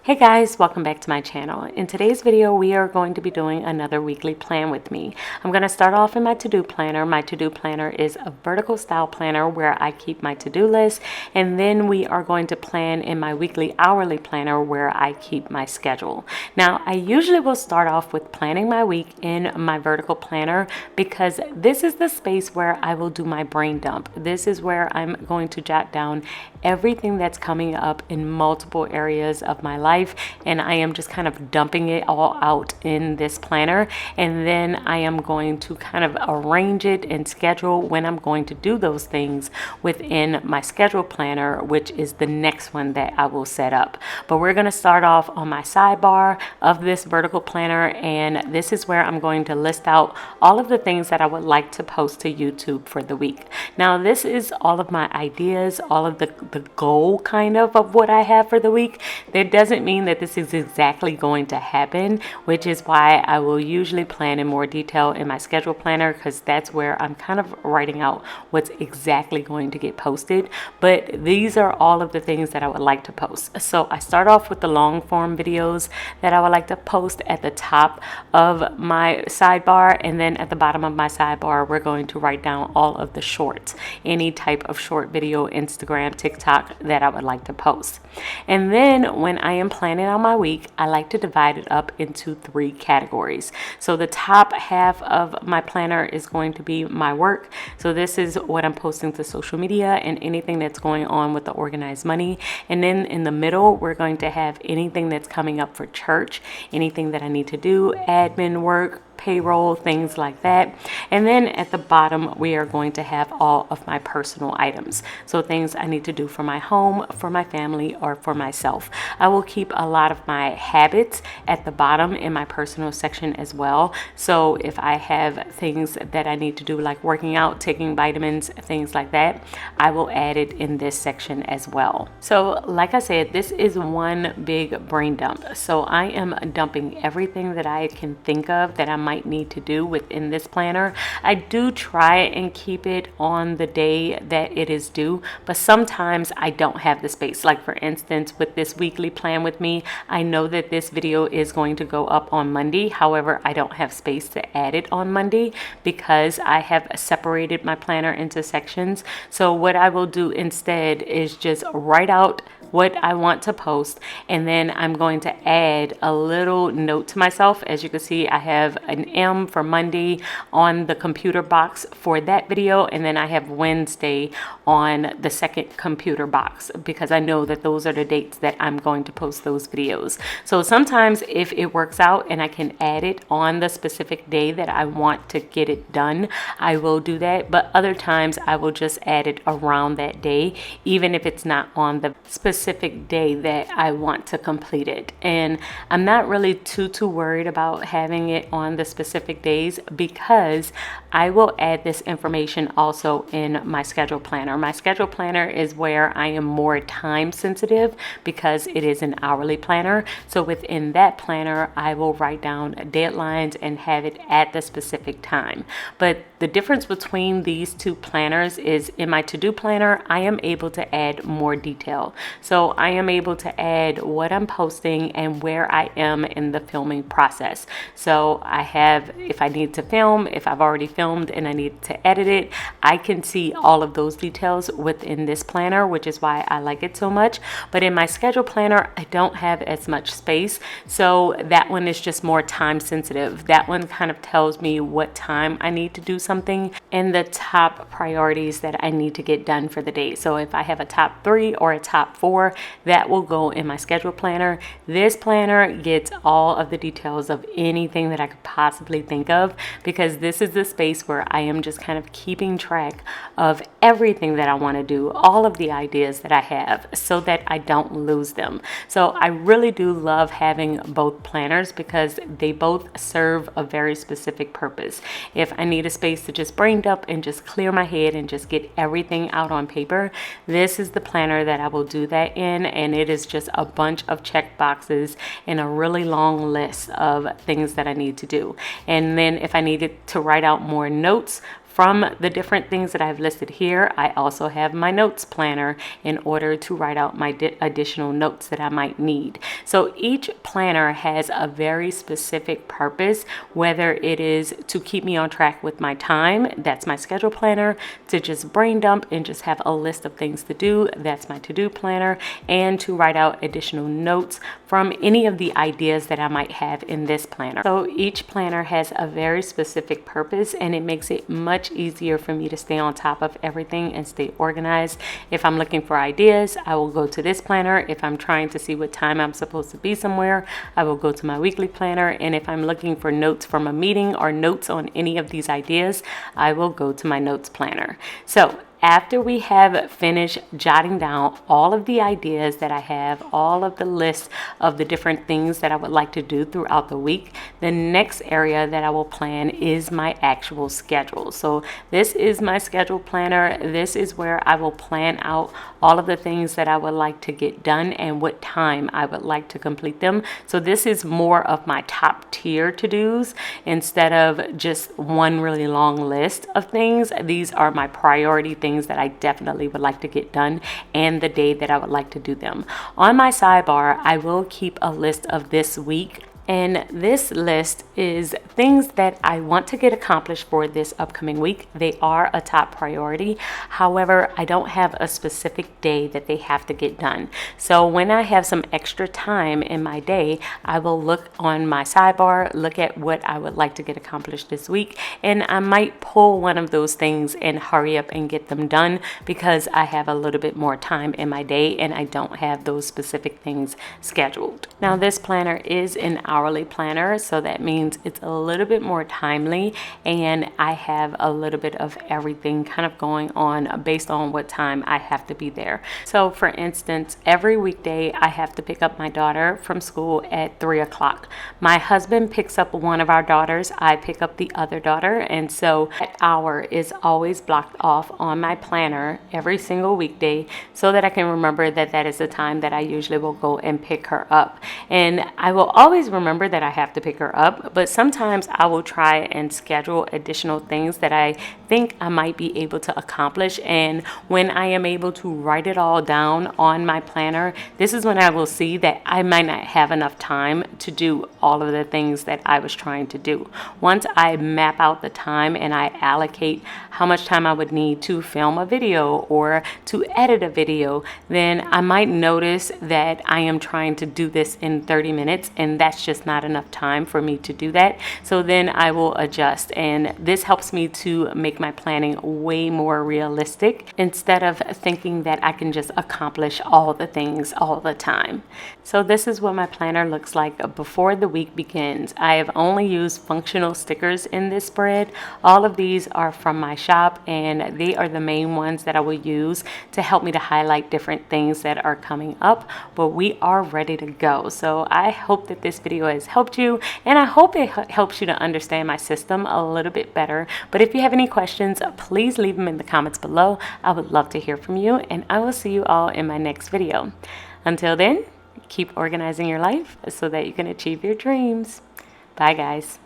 Hey guys, welcome back to my channel. In today's video, we are going to be doing another weekly plan with me. I'm going to start off in my to-do planner. My to-do planner is a vertical style planner where I keep my to-do list, and then we are going to plan in my weekly hourly planner where I keep my schedule. Now, I usually will start off with planning my week in my vertical planner because this is the space where I will do my brain dump. This is where I'm going to jot down everything that's coming up in multiple areas of my life, and I am just kind of dumping it all out in this planner, and then I am going to kind of arrange it and schedule when I'm going to do those things within my schedule planner, which is the next one that I will set up. But we're going to start off on my sidebar of this vertical planner, and this is where I'm going to list out all of the things that I would like to post to YouTube for the week. Now, this is all of my ideas, all of the goal kind of what I have for the week. That doesn't mean that this is exactly going to happen, which is why I will usually plan in more detail in my schedule planner, because that's where I'm kind of writing out what's exactly going to get posted. But these are all of the things that I would like to post. So I start off with the long form videos that I would like to post at the top of my sidebar, and then at the bottom of my sidebar we're going to write down all of the shorts, any type of short video, Instagram, TikTok, that I would like to post. And then when I am planning on my week, I like to divide it up into 3 categories. So the top half of my planner is going to be my work. So this is what I'm posting to social media and anything that's going on with the organized money. And then in the middle, we're going to have anything that's coming up for church, anything that I need to do, admin work, payroll, things like that. And then at the bottom, we are going to have all of my personal items. So things I need to do for my home, for my family, or for myself. I will keep a lot of my habits at the bottom in my personal section as well. So if I have things that I need to do, like working out, taking vitamins, things like that, I will add it in this section as well. So like I said, this is one big brain dump. So I am dumping everything that I can think of that I might need to do within this planner. I do try and keep it on the day that it is due, but sometimes I don't have the space. Like for instance, with this weekly plan with me, I know that this video is going to go up on Monday. However, I don't have space to add it on Monday because I have separated my planner into sections. So what I will do instead is just write out what I want to post, and then I'm going to add a little note to myself. As you can see, I have an M for Monday on the computer box for that video, and then I have Wednesday on the second computer box because I know that those are the dates that I'm going to post those videos. So sometimes if it works out and I can add it on the specific day that I want to get it done, I will do that. But other times I will just add it around that day, even if it's not on the specific day that I want to complete it. And I'm not really too worried about having it on the specific days because I will add this information also in my schedule planner. My schedule planner is where I am more time sensitive because it is an hourly planner. So within that planner, I will write down deadlines and have it at the specific time. But the difference between these two planners is in my to-do planner, I am able to add more detail. So I am able to add what I'm posting and where I am in the filming process. So I have, if I need to film, if I've already filmed and I need to edit it, I can see all of those details within this planner, which is why I like it so much. But in my schedule planner, I don't have as much space. So that one is just more time sensitive. That one kind of tells me what time I need to do something and the top priorities that I need to get done for the day. So if I have a top 3 or a top 4, that will go in my schedule planner. This planner gets all of the details of anything that I could possibly think of because this is the space where I am just kind of keeping track of everything that I want to do, all of the ideas that I have, so that I don't lose them. So I really do love having both planners because they both serve a very specific purpose. If I need a space to just brain dump and just clear my head and just get everything out on paper, this is the planner that I will do that in, and it is just a bunch of check boxes and a really long list of things that I need to do. And then if I needed to write out more notes from the different things that I've listed here, I also have my notes planner in order to write out my additional notes that I might need. So each planner has a very specific purpose, whether it is to keep me on track with my time, that's my schedule planner, to just brain dump and just have a list of things to do, that's my to-do planner, and to write out additional notes from any of the ideas that I might have in this planner. So each planner has a very specific purpose, and it makes it much easier for me to stay on top of everything and stay organized. If I'm looking for ideas, I will go to this planner. If I'm trying to see what time I'm supposed to be somewhere, I will go to my weekly planner. And if I'm looking for notes from a meeting or notes on any of these ideas, I will go to my notes planner. So after we have finished jotting down all of the ideas that I have, all of the lists of the different things that I would like to do throughout the week, the next area that I will plan is my actual schedule. So this is my schedule planner. This is where I will plan out all of the things that I would like to get done and what time I would like to complete them. So this is more of my top tier to-dos instead of just one really long list of things. These are my priority things that I definitely would like to get done and the day that I would like to do them. On my sidebar, I will keep a list of this week. And this list is things that I want to get accomplished for this upcoming week. They are a top priority. However, I don't have a specific day that they have to get done. So when I have some extra time in my day, I will look on my sidebar, look at what I would like to get accomplished this week, and I might pull one of those things and hurry up and get them done because I have a little bit more time in my day and I don't have those specific things scheduled. Now, this planner is an hourly planner, so that means it's a little bit more timely, and I have a little bit of everything kind of going on based on what time I have to be there. So for instance, every weekday I have to pick up my daughter from school at 3 o'clock. My husband picks up one of our daughters, I pick up the other daughter, and so that hour is always blocked off on my planner every single weekday so that I can remember that that is the time that I usually will go and pick her up. And I will always remember that I have to pick her up, but sometimes I will try and schedule additional things that I think I might be able to accomplish. And when I am able to write it all down on my planner, this is when I will see that I might not have enough time to do all of the things that I was trying to do. Once I map out the time and I allocate how much time I would need to film a video or to edit a video, then I might notice that I am trying to do this in 30 minutes and that's just not enough time for me to do that. So then I will adjust, and this helps me to make my planning way more realistic instead of thinking that I can just accomplish all the things all the time. So this is what my planner looks like before the week begins. I have only used functional stickers in this spread. All of these are from my shop, and they are the main ones that I will use to help me to highlight different things that are coming up, but we are ready to go. So I hope that this video has helped you, and I hope it helps you to understand my system a little bit better. But if you have any questions, please leave them in the comments below. I would love to hear from you, and I will see you all in my next video. Until then, keep organizing your life so that you can achieve your dreams. Bye, guys.